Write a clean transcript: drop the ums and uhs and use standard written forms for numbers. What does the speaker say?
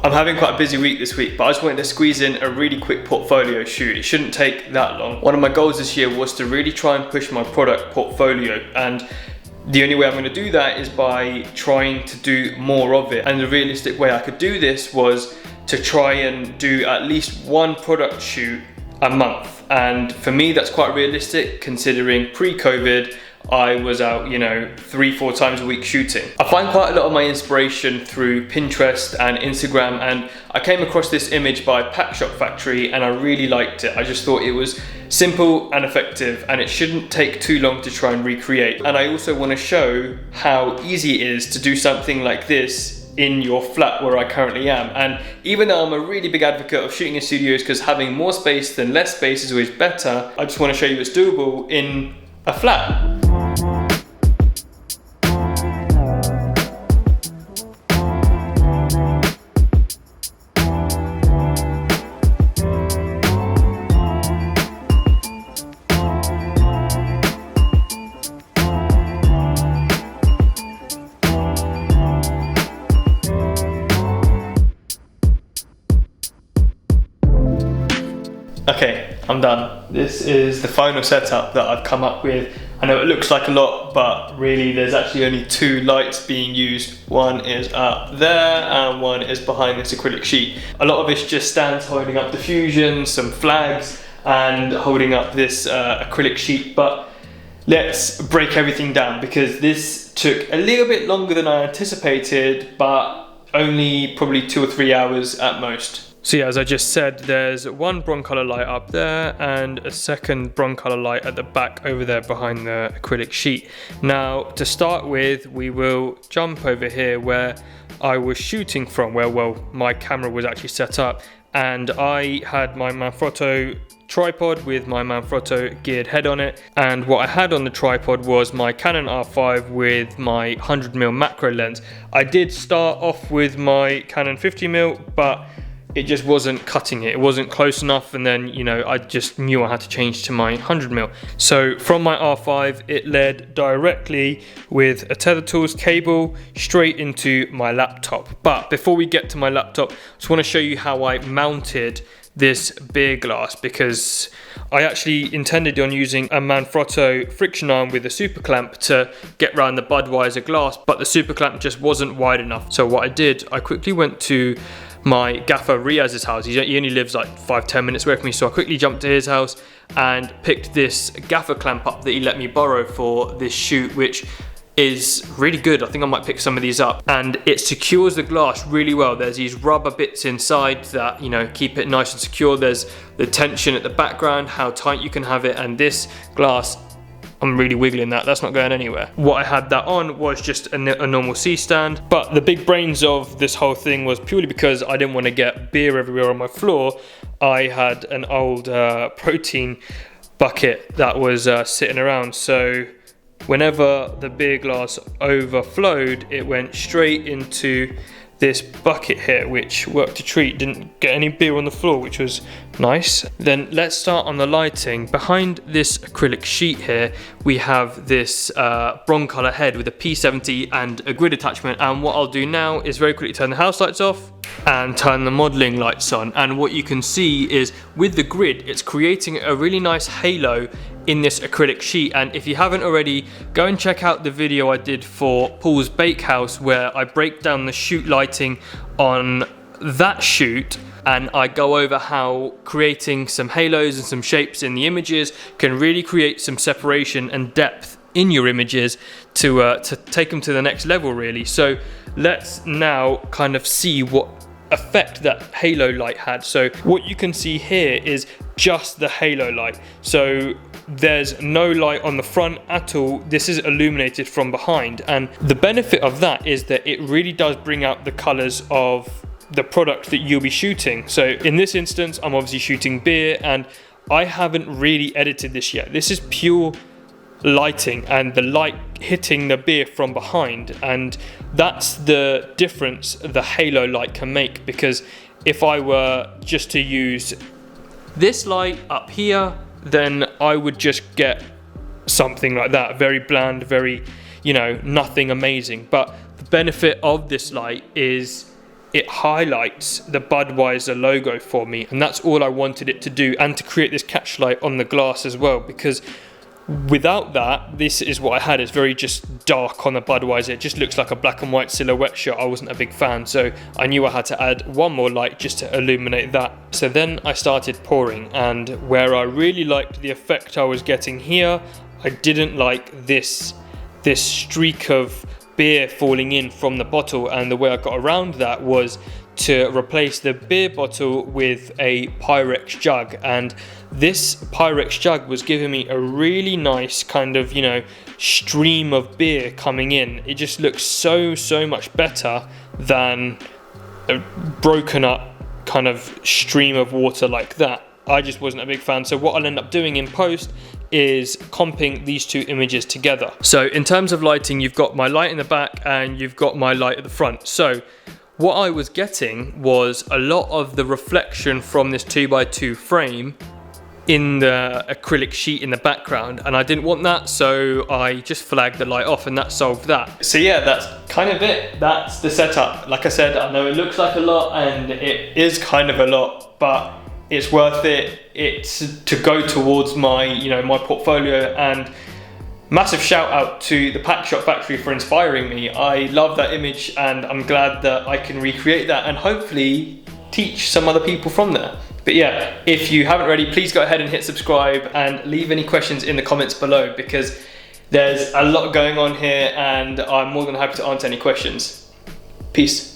I'm having quite a busy week this week, but I just wanted to squeeze in a really quick portfolio shoot. It shouldn't take that long. One of my goals this year was to really try and push my product portfolio, and the only way I'm going to do that is by trying to do more of it. And the realistic way I could do this was to try and do at least one product shoot a month. And for me, that's quite realistic considering pre-COVID, I was out, 3-4 times a week shooting. I find quite a lot of my inspiration through Pinterest and Instagram, and I came across this image by Pack Shop Factory and I really liked it. I just thought it was simple and effective and it shouldn't take too long to try and recreate. And I also want to show how easy it is to do something like this in your flat where I currently am. And even though I'm a really big advocate of shooting in studios because having more space than less space is always better, I just want to show you it's doable in a flat. Okay, I'm done. This is the final setup that I've come up with. I know it looks like a lot, but really there's actually only 2 lights being used. One is up there and one is behind this acrylic sheet. A lot of it's just stands holding up diffusion, some flags, and holding up this acrylic sheet. But let's break everything down because this took a little bit longer than I anticipated, but only probably 2 or 3 hours at most. So yeah, as I just said, there's one Broncolor light up there and a second Broncolor light at the back over there behind the acrylic sheet. Now, to start with, we will jump over here where I was shooting from, where, well, my camera was actually set up, and I had my Manfrotto tripod with my Manfrotto geared head on it, and what I had on the tripod was my Canon R5 with my 100mm macro lens. I did start off with my Canon 50mm, but it just wasn't cutting it. It wasn't close enough, and then, I just knew I had to change to my 100mm. So from my R5, it led directly with a Tether Tools cable straight into my laptop. But before we get to my laptop, I just want to show you how I mounted this beer glass, because I actually intended on using a Manfrotto friction arm with a super clamp to get around the Budweiser glass, but the super clamp just wasn't wide enough. So what I did, I quickly went to my gaffer Riaz's house. He only lives like 5-10 minutes away from me, so I quickly jumped to his house and picked this gaffer clamp up that he let me borrow for this shoot, which is really good. I think I might pick some of these up, and it secures the glass really well. There's these rubber bits inside that keep it nice and secure. There's the tension at the background, how tight you can have it, and this glass, I'm really wiggling that's not going anywhere. What I had that on was just a normal C-stand, but the big brains of this whole thing was purely because I didn't want to get beer everywhere on my floor. I had an old protein bucket that was sitting around, so whenever the beer glass overflowed, it went straight into this bucket here, which worked a treat. Didn't get any beer on the floor, which was nice. Then let's start on the lighting. Behind this acrylic sheet here, we have this Broncolor head with a P70 and a grid attachment. And what I'll do now is very quickly turn the house lights off and turn the modeling lights on. And what you can see is with the grid, it's creating a really nice halo in this acrylic sheet. And if you haven't already, go and check out the video I did for Paul's Bakehouse, where I break down the shoot lighting on that shoot, and I go over how creating some halos and some shapes in the images can really create some separation and depth in your images to take them to the next level, really. So let's now kind of see what effect that halo light had. So what you can see here is just the halo light. So there's no light on the front at all. This is illuminated from behind, and the benefit of that is that it really does bring out the colors of the product that you'll be shooting. So in this instance, I'm obviously shooting beer, and I haven't really edited this yet. This is pure lighting and the light hitting the beer from behind, and that's the difference the halo light can make. Because if I were just to use this light up here, then I would just get something like that, very bland, very, nothing amazing. But the benefit of this light is it highlights the Budweiser logo for me, and that's all I wanted it to do, and to create this catch light on the glass as well, because without that, this is what I had. It's very just dark on the Budweiser. It just looks like a black and white silhouette shot. I wasn't a big fan, so I knew I had to add one more light just to illuminate that. So then I started pouring, and where I really liked the effect I was getting here, I didn't like this streak of beer falling in from the bottle, and the way I got around that was to replace the beer bottle with a Pyrex jug, and this Pyrex jug was giving me a really nice kind of, you know, stream of beer coming in. It just looks so much better than a broken up kind of stream of water like that. I just wasn't a big fan. So what I'll end up doing in post is comping these two images together. So in terms of lighting, you've got my light in the back and you've got my light at the front. So what I was getting was a lot of the reflection from this 2x2 frame in the acrylic sheet in the background, and I didn't want that, so I just flagged the light off, and that solved that. So yeah, that's kind of it. That's the setup. Like I said, I know it looks like a lot, and it is kind of a lot, but it's worth it. It's to go towards my, you know, my portfolio. And massive shout out to the Pack Shop Factory for inspiring me. I love that image, and I'm glad that I can recreate that and hopefully teach some other people from there. But yeah, if you haven't already, please go ahead and hit subscribe and leave any questions in the comments below, because there's a lot going on here and I'm more than happy to answer any questions. Peace.